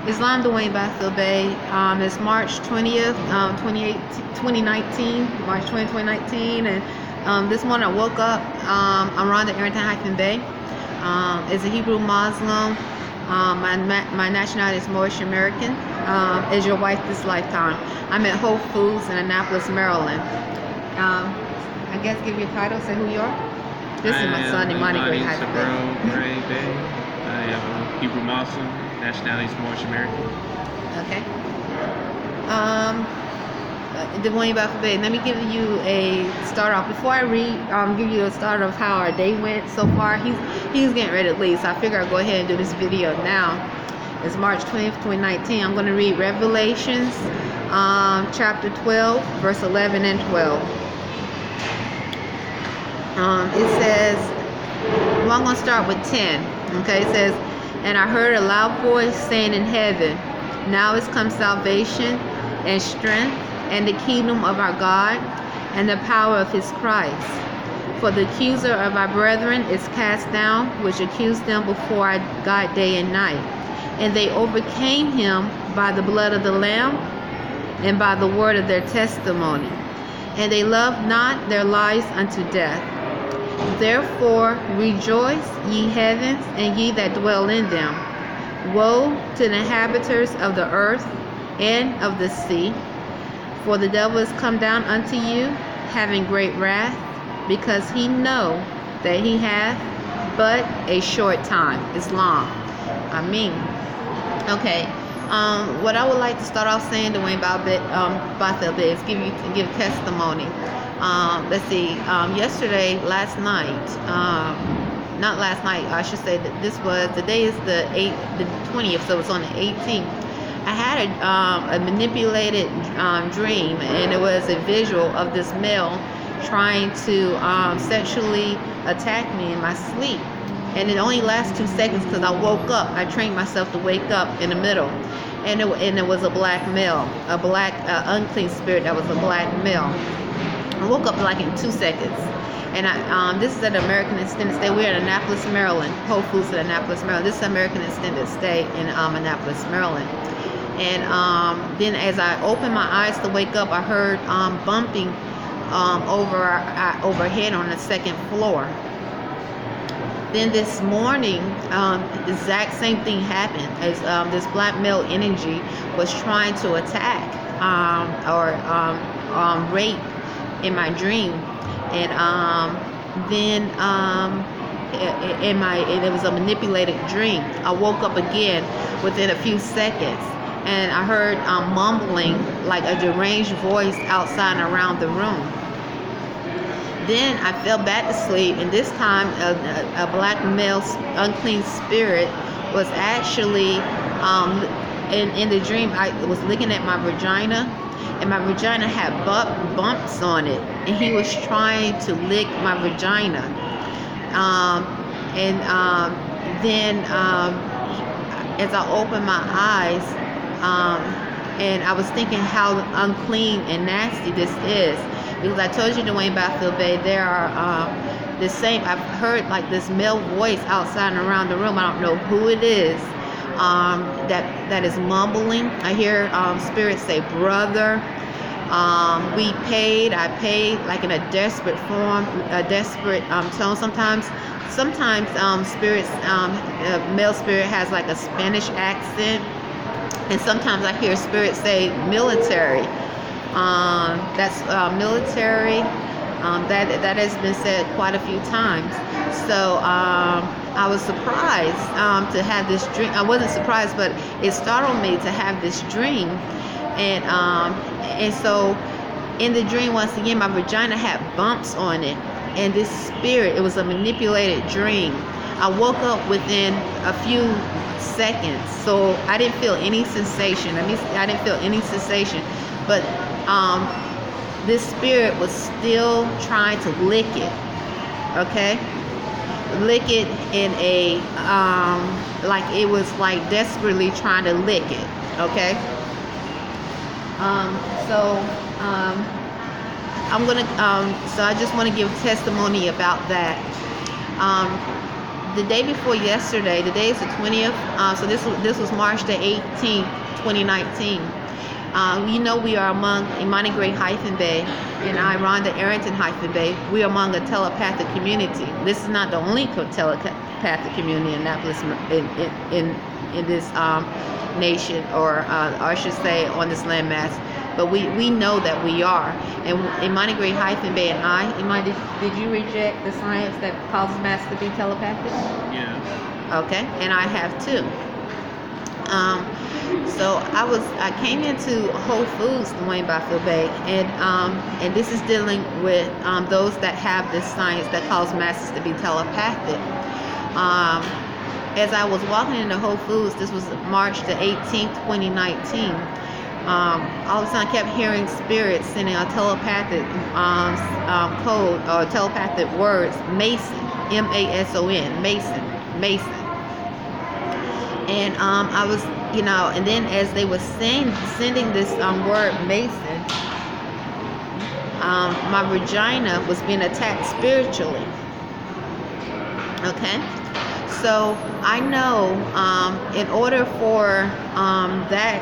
Islam Dwayne Bathil Bey. It's March 20th, 2019, March 20, 2019. And this morning I woke up around the Arrington-Bey. As a Hebrew Muslim, my nationality is Moorish American. As your wife this lifetime. I'm at Whole Foods in Annapolis, Maryland. I guess give you a title, say who you are. This is my son, Imani Beye. I am a Hebrew Muslim, nationality is Moorish American. Okay. Dwayne Bathil Bey. Let me give you a start off. Before I read, give you a start of how our day went so far. He's getting ready to leave, so I figure I'll go ahead and do this video now. It's March 20th, 2019. I'm going to read Revelations, chapter 12, verse 11 and 12. It says, well, I'm going to start with 10. Okay, it says, and I heard a loud voice saying in heaven, now is come salvation and strength and the kingdom of our God and the power of his Christ. For the accuser of our brethren is cast down, which accused them before our God day and night. And they overcame him by the blood of the Lamb and by the word of their testimony. And they loved not their lives unto death. Therefore rejoice, ye heavens, and ye that dwell in them. Woe to the inhabitants of the earth and of the sea, for the devil is come down unto you, having great wrath, because he know that he hath but a short time. Islam. Amen. Okay. What I would like to start off saying, Dwayne Bathil Bey, is give testimony. Let's see. Last night, not last night. I should say that this was the day is the 20th, so it's on the 18th. I had a manipulated dream, and it was a visual of this male trying to sexually attack me in my sleep. And it only lasts 2 seconds because I woke up. I trained myself to wake up in the middle. And it was a black male, a black unclean spirit that was a black male. I woke up like in 2 seconds. And this is at American Extended Stay. We're in Annapolis, Maryland. Whole Foods in Annapolis, Maryland. This is American Extended Stay in Annapolis, Maryland. And then as I opened my eyes to wake up, I heard bumping overhead on the second floor. Then this morning, the exact same thing happened as this black male energy was trying to attack or rape in my dream, and then it was a manipulated dream. I woke up again within a few seconds, and I heard mumbling like a deranged voice outside and around the room. Then I fell back to sleep, and this time a black male unclean spirit was actually in the dream. I was looking at my vagina, and my vagina had bumps on it, and he was trying to lick my vagina. Then as I opened my eyes, and I was thinking how unclean and nasty this is. Because I told you, Dwayne Bathil Bey, there are the same. I've heard like this male voice outside and around the room. I don't know who it is. That is mumbling. I hear spirits say, "Brother, we paid." I paid, like in a desperate form, a desperate tone. Sometimes spirits, male spirit has like a Spanish accent, and sometimes I hear spirits say military. That's military. That has been said quite a few times. So I was surprised to have this dream. I wasn't surprised, but it startled me to have this dream. And so in the dream, once again, my vagina had bumps on it, and this spirit, it was a manipulated dream. I woke up within a few seconds, so I didn't feel any sensation. I didn't feel any sensation, but this spirit was still trying to lick it. Okay, lick it in a like it was like desperately trying to lick it. Okay. So I just want to give testimony about that. the day before yesterday, the day is the 20th. So this was March the 18th, 2019. You know, we are among Imani Bey and I, Rhonda Arrington-Bey. We are among a telepathic community. This is not the only telepathic community in Annapolis, in this nation, or I should say on this landmass. But we know that we are. And Imani Bey and I, Imani, did you reject the science that causes mass to be telepathic? Yeah. Okay, and I have too. So I came into Whole Foods, Beye, and this is dealing with those that have this science that causes masses to be telepathic. As I was walking into Whole Foods, this was March the 18th, 2019. All of a sudden I kept hearing spirits sending a telepathic code or telepathic words, Mason, M-A-S-O-N, Mason. And I was, and then as they were sending this word Mason, my vagina was being attacked spiritually. Okay? So I know in order for that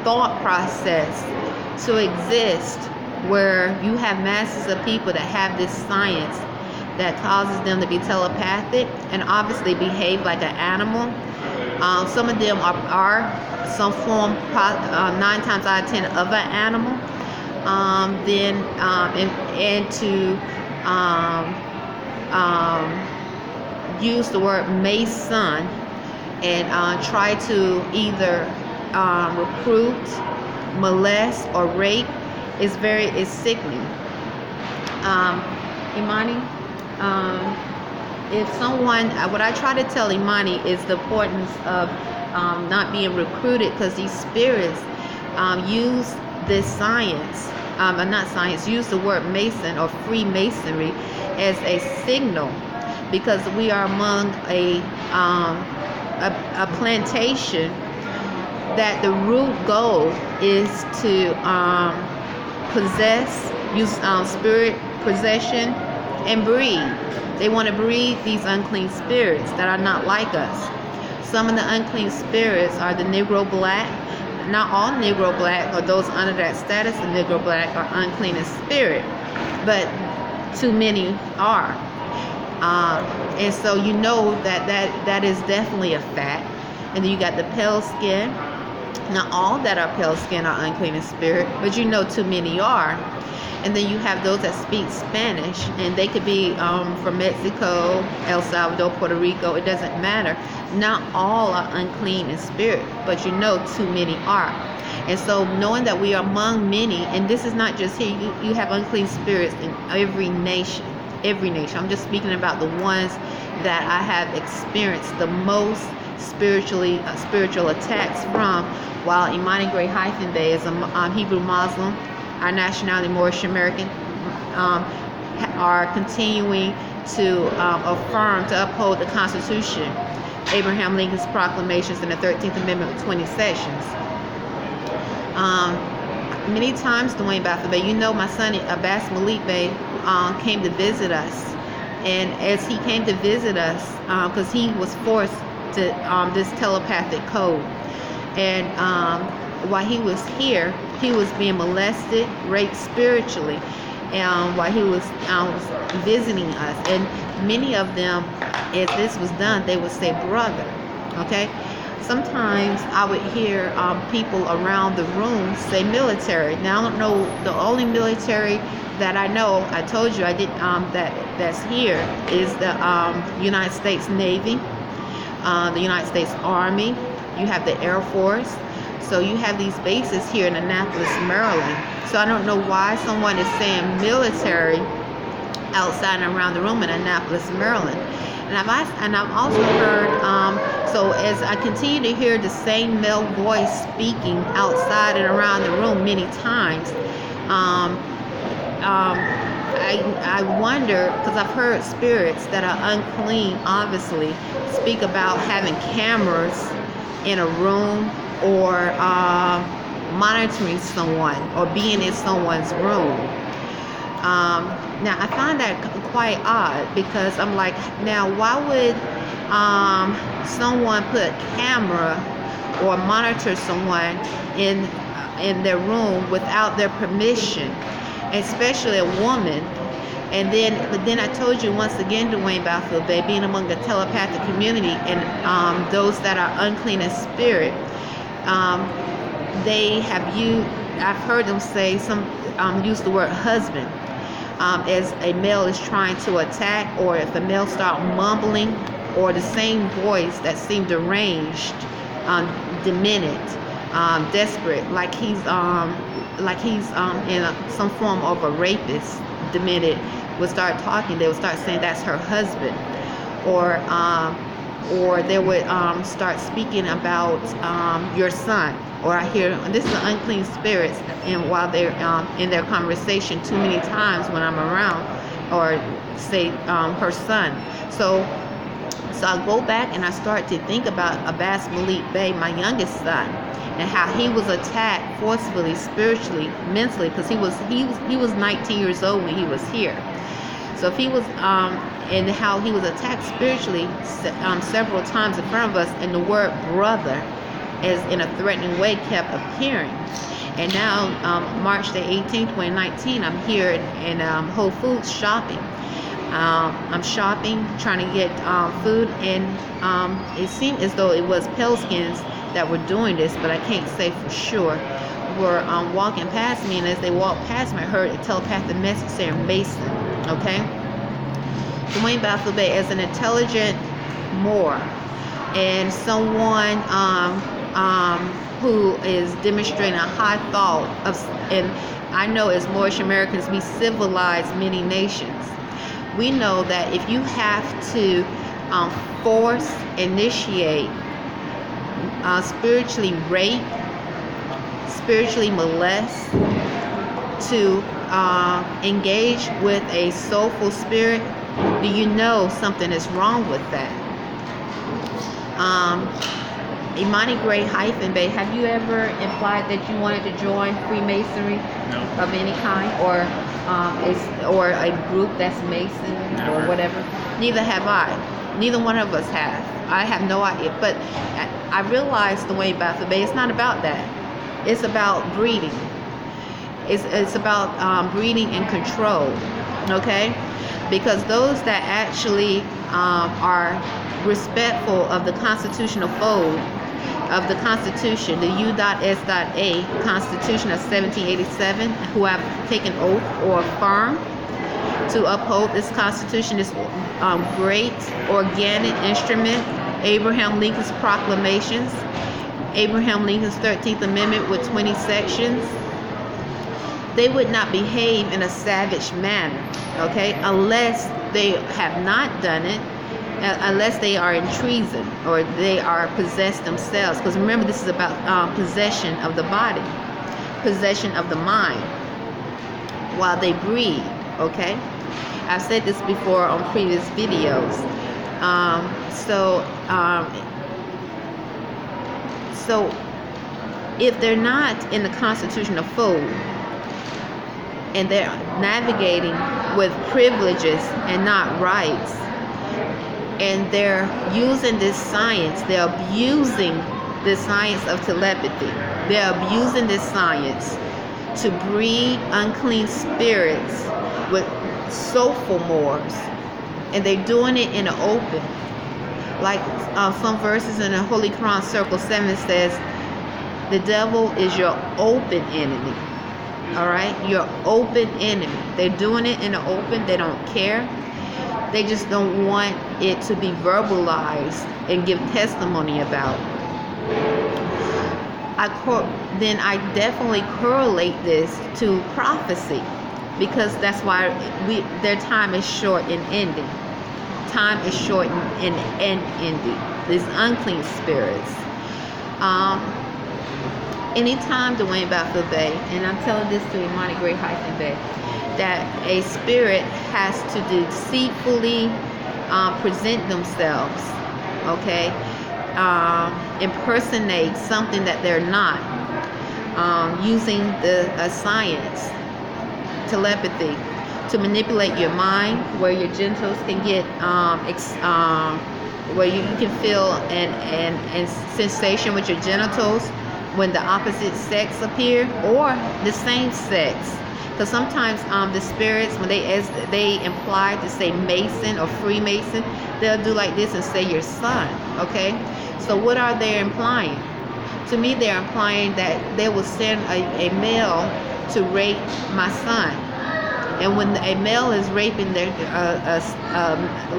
thought process to exist, where you have masses of people that have this science that causes them to be telepathic and obviously behave like an animal. Some of them are some form, 9 times out of 10, of an animal. And to use the word Mason and try to either recruit, molest, or rape is sickening. Imani, if someone, what I try to tell Imani is the importance of not being recruited, because these spirits use this science, use the word Mason or Freemasonry as a signal, because we are among a plantation that the root goal is to use spirit possession and breed. They want to breed these unclean spirits that are not like us. Some of the unclean spirits are the Negro Black. Not all Negro Black or those under that status of Negro Black are unclean in spirit, but too many are. And so you know that is definitely a fact. And then you got the pale skin. Not all that are pale skin are unclean in spirit, but you know too many are. And then you have those that speak Spanish, and they could be from Mexico, El Salvador, Puerto Rico. It doesn't matter. Not all are unclean in spirit, but you know too many are. And so knowing that we are among many, and this is not just here, you have unclean spirits in every nation. I'm just speaking about the ones that I have experienced the most spiritual attacks from, while Imani Bey is a Hebrew Muslim. Our nationality, Moorish American, are continuing to affirm, to uphold the Constitution, Abraham Lincoln's proclamations, and the 13th Amendment with 20 sections. Many times, Dwayne Bey, you know, my son Abasse Malik Bey came to visit us, and as he came to visit us, because he was forced to this telepathic code, and while he was here, he was being molested, raped spiritually, while he was visiting us. And many of them, as this was done, they would say, brother. Okay? Sometimes I would hear people around the room say military. Now I don't know, the only military that I know, I told you I did that's here is the United States Navy, the United States Army. You have the Air Force. So you have these bases here in Annapolis, Maryland. So I don't know why someone is saying military outside and around the room in Annapolis, Maryland. And I've also heard, so as I continue to hear the same male voice speaking outside and around the room many times, I wonder, because I've heard spirits that are unclean, obviously, speak about having cameras in a room, or monitoring someone, or being in someone's room. Now I find that quite odd, because I'm like, now why would someone put camera or monitor someone in their room without their permission, especially a woman? And then I told you once again, Dwayne Battlefield Bey, being among the telepathic community and those that are unclean in spirit, they have used, I've heard them say, some use the word husband, as a male is trying to attack, or if the male start mumbling, or the same voice that seemed deranged, demented, desperate, like he's in some form of a rapist, demented, would start talking. They would start saying that's her husband, or they would start speaking about your son. Or I hear, this is the unclean spirits, and while they're in their conversation too many times when I'm around, or say her son. So I go back and I start to think about Abasse Malik Bey, my youngest son, and how he was attacked forcefully, spiritually, mentally, because he was 19 years old when he was here. So if he was and how he was attacked spiritually several times in front of us, and the word brother, as in a threatening way, kept appearing. And now March the 18th, 2019, I'm here in Whole Foods shopping. I'm shopping, trying to get food, and it seemed as though it was pale skins that were doing this, but I can't say for sure. Were walking past me, and as they walked past me, I heard a telepathic message saying Mason. Okay, Dwayne Battlefield Bey, as an intelligent Moor and someone who is demonstrating a high thought of, and I know as Moorish Americans, we civilize many nations. We know that if you have to force, initiate, spiritually rape, spiritually molest, to engage with a soulful spirit, do you know something is wrong with that? Imani Gray-Bey, have you ever implied that you wanted to join Freemasonry? No. Of any kind, or a group that's Mason? Never. Or whatever? Neither have I. Neither one of us have. I have no idea. But I realized, Dwayne Battlefield Bey, it's not about that. It's about breeding. It's about breeding and control. Okay? Because those that actually are respectful of the constitutional fold of the Constitution, the U.S.A. Constitution of 1787, who have taken oath or affirm to uphold this Constitution, this great organic instrument, Abraham Lincoln's proclamations, Abraham Lincoln's 13th Amendment with 20 sections. They would not behave in a savage manner, okay, unless they have not done it, unless they are in treason or they are possessed themselves. Because remember, this is about possession of the body, possession of the mind, while they breed, okay? I've said this before on previous videos. So if they're not in the constitutional fold, and they're navigating with privileges and not rights, and they're using this science, they're abusing the science of telepathy, they're abusing this science to breed unclean spirits with soulful Moors, and they're doing it in the open. Like some verses in the Holy Quran, Circle 7, says, the devil is your open enemy. All right, your open enemy. They're doing it in the open. They don't care. They just don't want it to be verbalized and give testimony about. Then I definitely correlate this to prophecy, because that's why their time is short in ending. Time is short in ending. These unclean spirits. Anytime, Dwayne Battlefield Bey, and I'm telling this to Imani Gray-Bey, that a spirit has to deceitfully present themselves, okay, impersonate something that they're not, using the science, telepathy, to manipulate your mind, where your genitals can get where you can feel an sensation with your genitals when the opposite sex appear, or the same sex. Because sometimes the spirits, when they imply to say Mason or Freemason, they'll do like this and say your son. Okay, so what are they implying? To me, they're implying that they will send a male to rape my son. And when a male is raping their,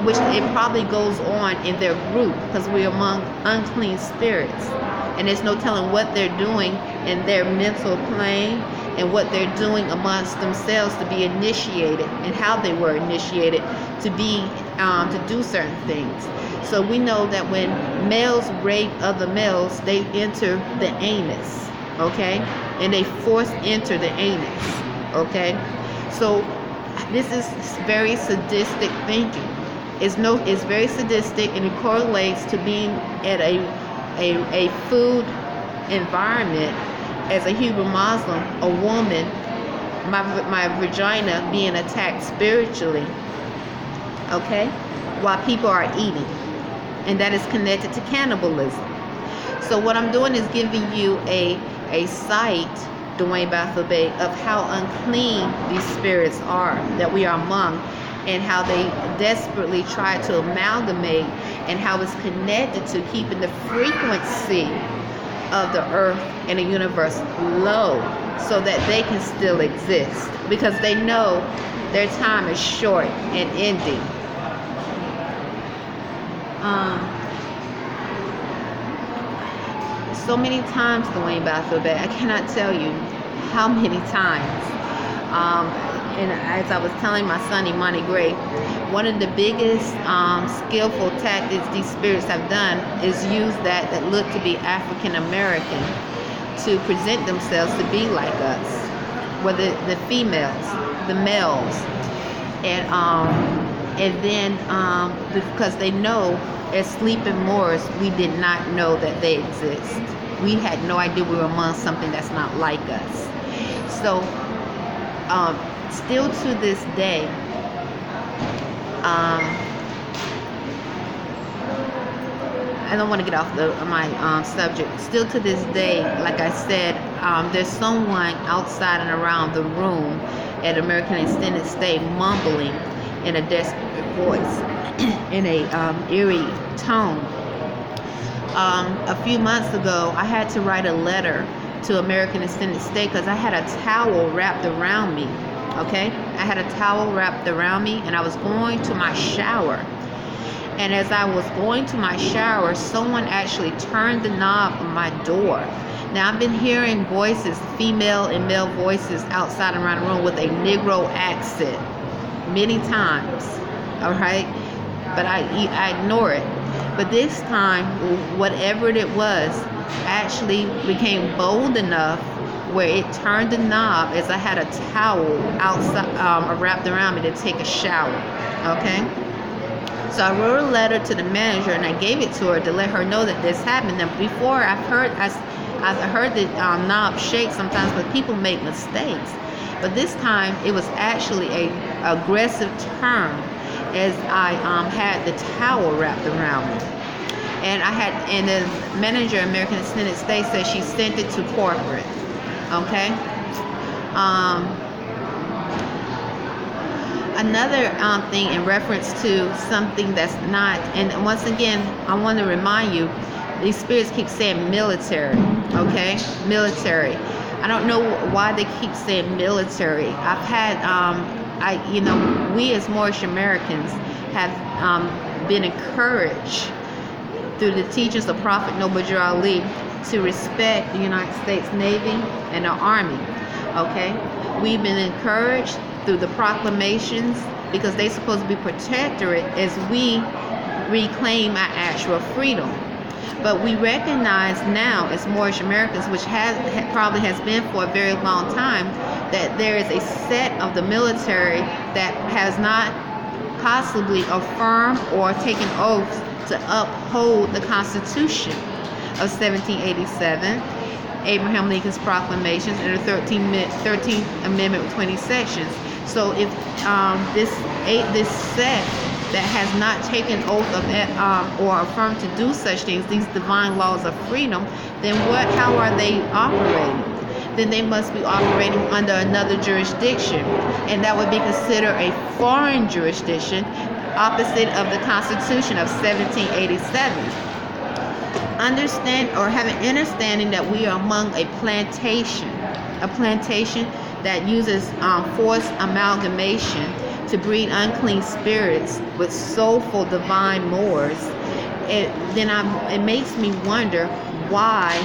which it probably goes on in their group, because we're among unclean spirits, and there's no telling what they're doing in their mental plane and what they're doing amongst themselves to be initiated, and how they were initiated to be to do certain things. So we know that when males rape other males, they enter the anus, okay, and they force enter the anus, okay. So this is very sadistic thinking. It's very sadistic, and it correlates to being at a food environment as a Hebrew Muslim, a woman, my vagina being attacked spiritually, okay, while people are eating, and that is connected to cannibalism. So what I'm doing is giving you a sight, Dwayne Beye, of how unclean these spirits are that we are among, and how they desperately try to amalgamate, and how it's connected to keeping the frequency of the earth and the universe low, so that they can still exist, because they know their time is short and ending. So many times, Dwayne Beye, I cannot tell you how many times. And as I was telling my son Imani Gray, one of the biggest skillful tactics these spirits have done is use that look to be African American to present themselves to be like us, whether the females, the males, and then because they know as sleeping Moors, we did not know that they exist. We had no idea we were among something that's not like us. So still to this day, I don't want to get off my subject. Still to this day, like I said, there's someone outside and around the room at American Extended Stay mumbling in a desperate voice, in a eerie tone. A few months ago, I had to write a letter to American Extended Stay because I had a towel wrapped around me. Okay, I had a towel wrapped around me, and I was going to my shower. And as I was going to my shower, someone actually turned the knob on my door. Now, I've been hearing voices, female and male voices, outside and around the room with a Negro accent many times. All right, but I ignore it. But this time, whatever it was, actually became bold enough where it turned the knob as I had a towel outside wrapped around me to take a shower. Okay, so I wrote a letter to the manager, and I gave it to her to let her know that this happened. Now, before I've heard the knob shake sometimes, but people make mistakes. But this time it was actually a aggressive turn as I had the towel wrapped around me. And the manager of American Extended Stay said she sent it to corporate. Okay. Another thing in reference to something that's not, and once again, I want to remind you, these spirits keep saying military. Okay, military. I don't know why they keep saying military. I've had, we as Moorish Americans have been encouraged through the teachings of Prophet Noble Ali to respect the United States Navy and the Army. Okay, we've been encouraged through the proclamations, because they're supposed to be protectorate as we reclaim our actual freedom. But we recognize now as Moorish Americans, which probably has been for a very long time, that there is a set of the military that has not possibly affirmed or taken oaths to uphold the Constitution of 1787, Abraham Lincoln's proclamations, and the 13th Amendment with 20 sections. So if this sect that has not taken oath of or affirmed to do such things, these divine laws of freedom, then how are they operating? Then they must be operating under another jurisdiction, and that would be considered a foreign jurisdiction, opposite of the Constitution of 1787. Understand or have an understanding that we are among a plantation that uses forced amalgamation to breed unclean spirits with soulful divine Moors. It makes me wonder why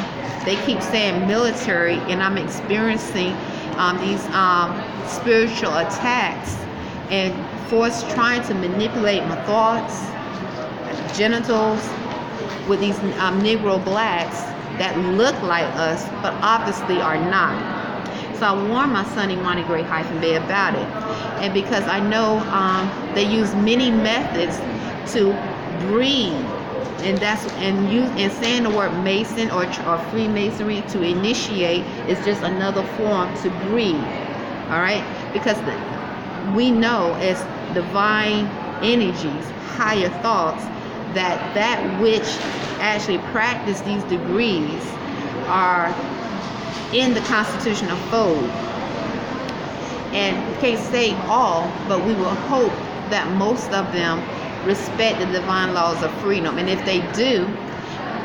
they keep saying military, and I'm experiencing these spiritual attacks and trying to manipulate my thoughts, genitals, with these Negro blacks that look like us but obviously are not. So I warned my son Imani-Bey about it, and because I know they use many methods to breed, and saying the word Mason or Freemasonry to initiate is just another form to breed. All right, because we know as divine energies, higher thoughts, that which actually practice these degrees are in the constitutional fold. And we can't say all, but we will hope that most of them respect the divine laws of freedom. And if they do,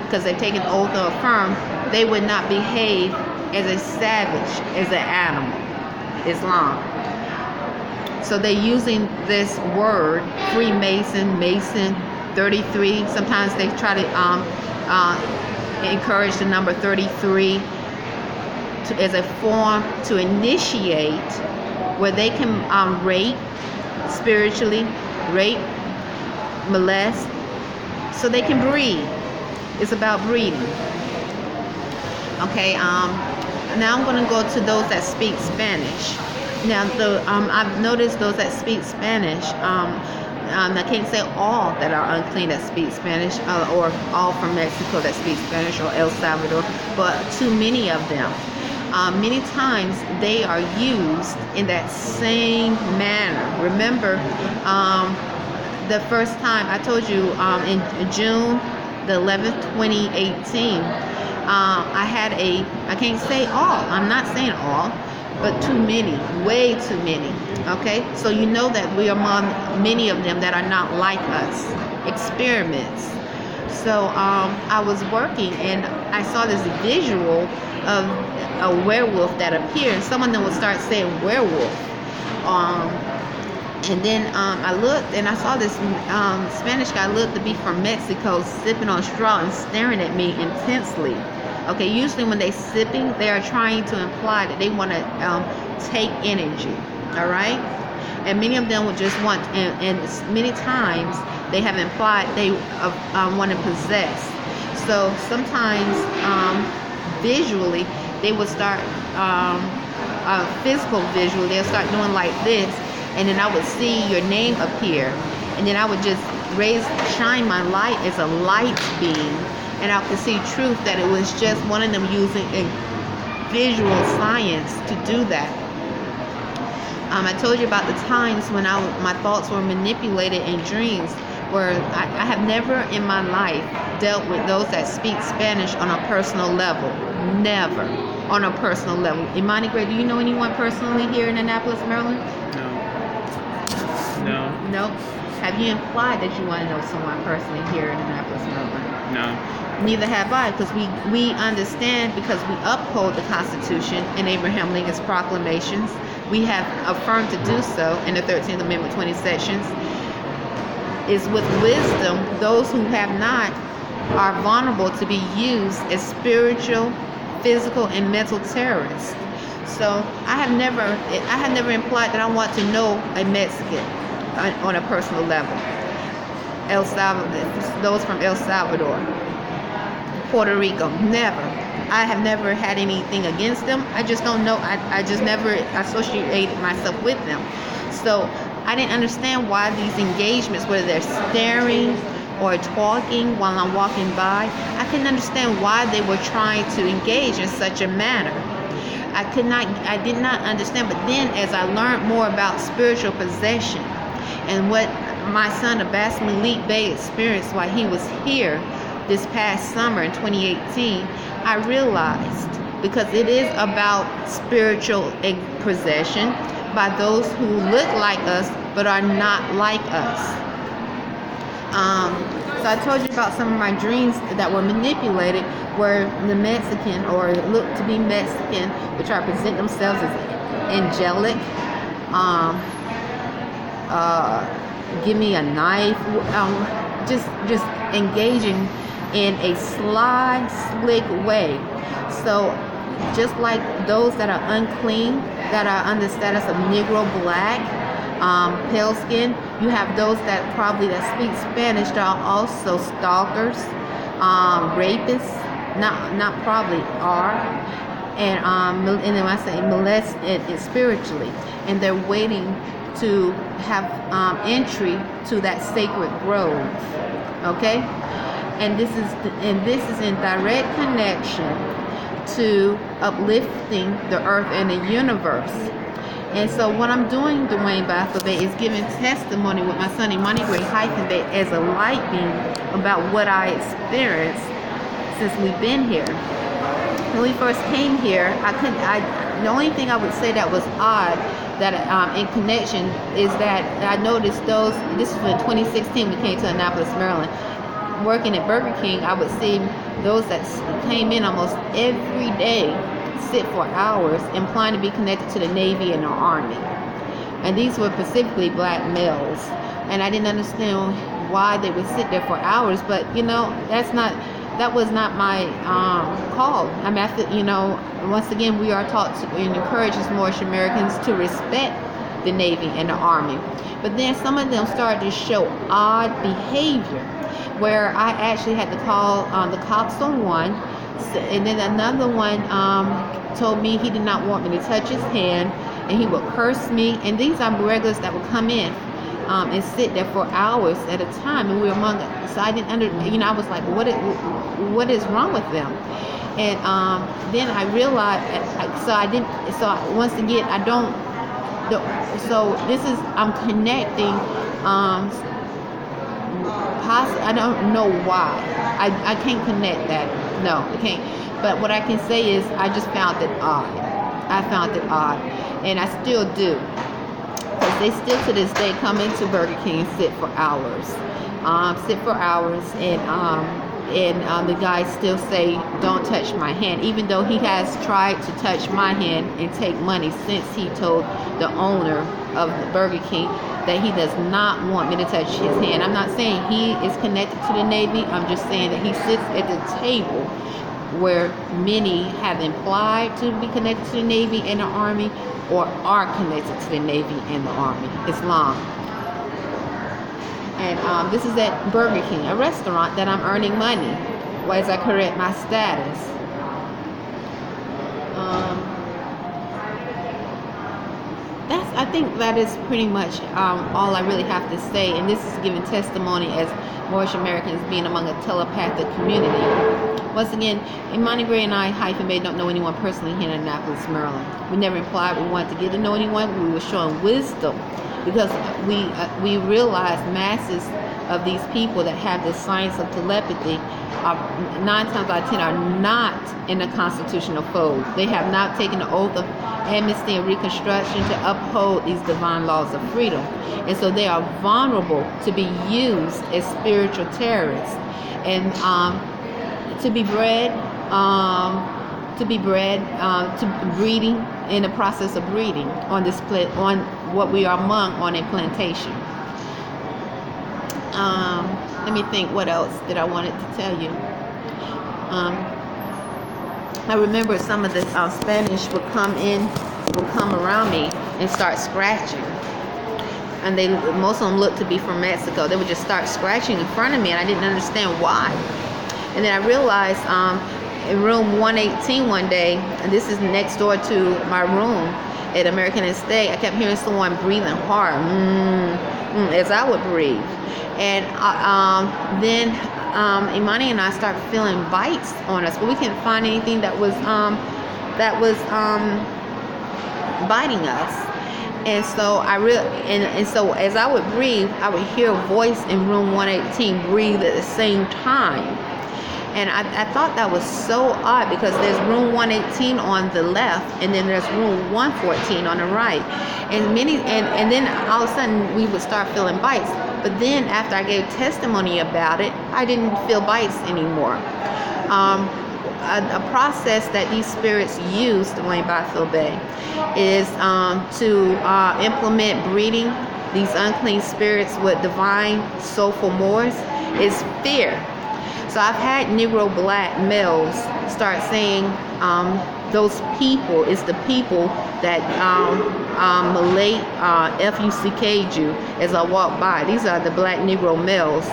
because they've taken oath or affirm, they would not behave as a savage, as an animal. Islam. So they're using this word, Freemason, Mason, 33. Sometimes they try to encourage the number 33 as a form to initiate where they can rape spiritually, rape, molest, so they can breed. It's about breeding. Okay, now I'm going to go to those that speak Spanish. Now, I've noticed those that speak Spanish, I can't say all that are unclean that speak Spanish, or all from Mexico that speak Spanish, or El Salvador, but too many of them. Many times they are used in that same manner. Remember, the first time I told you in June the 11th, 2018, I had I can't say all, I'm not saying all, but too many, way too many. Okay, so you know that we are among many of them that are not like us, experiments. So I was working and I saw this visual of a werewolf that appeared, and some of them would start saying werewolf. And then I looked and I saw this Spanish guy looked to be from Mexico, sipping on a straw and staring at me intensely. Okay, usually when they're sipping, they are trying to imply that they want to take energy. All right, and many of them would just want, and many times they have implied they want to possess. So sometimes visually they would start physical visual. They'll start doing like this, and then I would see your name appear, and then I would just shine my light as a light beam, and I could see truth that it was just one of them using a visual science to do that. I told you about the times when my thoughts were manipulated in dreams, where I have never in my life dealt with those that speak Spanish on a personal level. Never on a personal level. Imani-Bey, do you know anyone personally here in Annapolis, Maryland? No. Have you implied that you want to know someone personally here in Annapolis, Maryland? No. Neither have I, because we understand, because we uphold the Constitution and Abraham Lincoln's proclamations. We have affirmed to do so in the 13th Amendment, 20 sections. Is with wisdom, those who have not are vulnerable to be used as spiritual, physical, and mental terrorists. So I have never implied that I want to know a Mexican on a personal level. El Salvador, those from El Salvador, Puerto Rico, never. I have never had anything against them. I just don't know. I just never associated myself with them. So I didn't understand why these engagements, whether they're staring or talking while I'm walking by, I couldn't understand why they were trying to engage in such a manner. I did not understand. But then as I learned more about spiritual possession and what my son Abasse Malik Beye experienced while he was here this past summer in 2018, I realized, because it is about spiritual possession by those who look like us but are not like us. So I told you about some of my dreams that were manipulated, where the Mexican, or look to be Mexican, which are present themselves as angelic, give me a knife, just engaging in a sly, slick way. So just like those that are unclean, that are under status of Negro, Black, pale skin, you have those that speak Spanish that are also stalkers, rapists, not probably are, and then when I say molest it spiritually, and they're waiting to have entry to that sacred grove. Okay, and this is in direct connection to uplifting the earth and the universe. And so what I'm doing, Dwayne Beye, is giving testimony with my son Malik-Bey as a light beam about what I experienced since we've been here. When we first came here, the only thing I would say that was odd, that in connection, is that I noticed this was in 2016, we came to Annapolis, Maryland. Working at Burger King, I would see those that came in almost every day sit for hours, implying to be connected to the Navy and the Army. And these were specifically Black males. And I didn't understand why they would sit there for hours, but that was not my call. I mean, once again, we are taught to and encourage as Moorish Americans to respect the Navy and the Army. But then some of them started to show odd behavior, where I actually had to call the cops on one, and then another one told me he did not want me to touch his hand, and he would curse me. And these are regulars that would come in and sit there for hours at a time, and we were among. So I didn't I was like, what is wrong with them? And then I realized, once again, I'm connecting. I don't know why. I can't connect that. No, I can't. But what I can say is I just found it odd. I found it odd. And I still do. Because they still to this day come into Burger King and sit for hours. And the guys still say, don't touch my hand, even though he has tried to touch my hand and take money since he told the owner of the Burger King that he does not want me to touch his hand. I'm not saying he is connected to the Navy. I'm just saying that he sits at the table where many have implied to be connected to the Navy and the Army, or are connected to the Navy and the Army. Islam. And this is at Burger King, a restaurant that I'm earning money as I correct my status. I think that is pretty much all I really have to say. And this is giving testimony as Moorish Americans being among a telepathic community. Once again, Imani Gray and I, Beye, don't know anyone personally here in Annapolis, Maryland. We never implied we wanted to get to know anyone. We were showing wisdom, because we realize masses of these people that have this science of telepathy are 9 times out of 10 are not in the constitutional fold. They have not taken the oath of amnesty and reconstruction to uphold these divine laws of freedom, and so they are vulnerable to be used as spiritual terrorists and to be bred to breeding, in the process of breeding on what we are among on a plantation. Let me think, what else did I wanted to tell you? I remember some of the Spanish would come around me and start scratching, and most of them looked to be from Mexico. They would just start scratching in front of me, and I didn't understand why. And then I realized in room 118 one day, and this is next door to my room at American Estate, I kept hearing someone breathing hard, as I would breathe. And then Imani and I started feeling bites on us, but we couldn't find anything that was that was biting us. And so and so as I would breathe, I would hear a voice in room 118 breathe at the same time. And I thought that was so odd, because there's room 118 on the left, and then there's room 114 on the right. And then all of a sudden we would start feeling bites. But then after I gave testimony about it, I didn't feel bites anymore. A process that these spirits use, Dwayne Beye, is to implement breeding these unclean spirits with divine sophomores, is fear. So I've had Negro black males start saying those people is the people that Malik F-U-C-K'd you as I walk by. These are the black Negro males.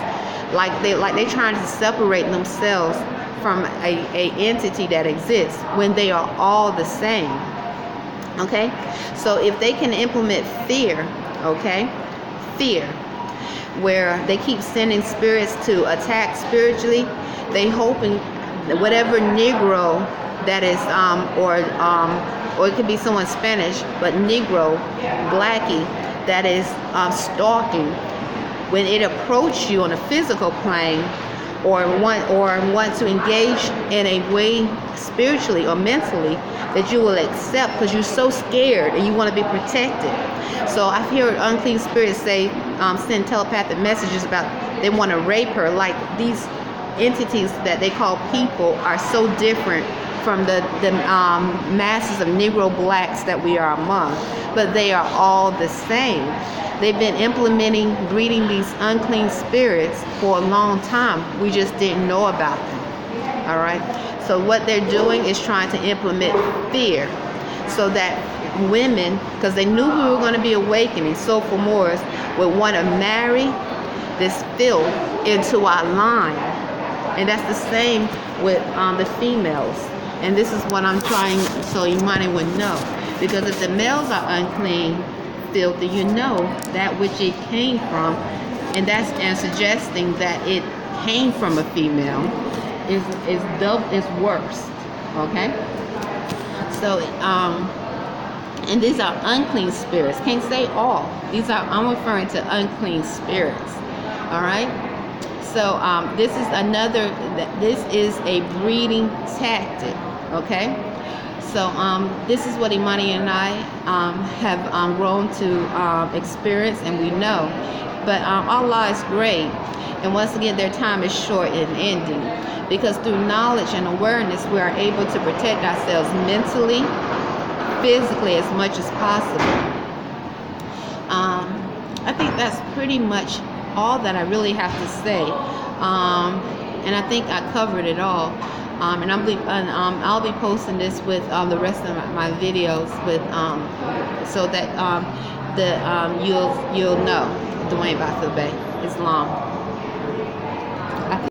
Like they trying to separate themselves from a entity that exists when they are all the same. Okay? So if they can implement fear, okay? Fear, where they keep sending spirits to attack spiritually, they hoping that whatever Negro that is, or it could be someone Spanish, but Negro, Blackie, that is stalking, when it approach you on a physical plane, or want to engage in a way spiritually or mentally, that you will accept, because you're so scared and you want to be protected. So I've heard unclean spirits say, send telepathic messages about they want to rape her. Like these entities that they call people are so different from the masses of Negro blacks that we are among, but they are all the same. They've been implementing, breeding these unclean spirits for a long time. We just didn't know about them. All right. So what they're doing is trying to implement fear, so that women, because they knew we were going to be awakening, sophomores would want to marry this filth into our line. And that's the same with the females. And this is what I'm trying, so Imani would know. Because if the males are unclean, filthy, you know that which it came from, and suggesting that it came from a female is worse. Okay? So and these are unclean spirits. Can't say all. I'm referring to unclean spirits. All right? So this is a breeding tactic. Okay? So this is what Imani and I have grown to experience, and we know. But Allah is great, and once again, their time is short and ending, because through knowledge and awareness, we are able to protect ourselves mentally, physically, as much as possible. I think that's pretty much all that I really have to say, and I think I covered it all. And I'll be posting this with the rest of my videos, with so that you'll know Dwayne Beye, Islam.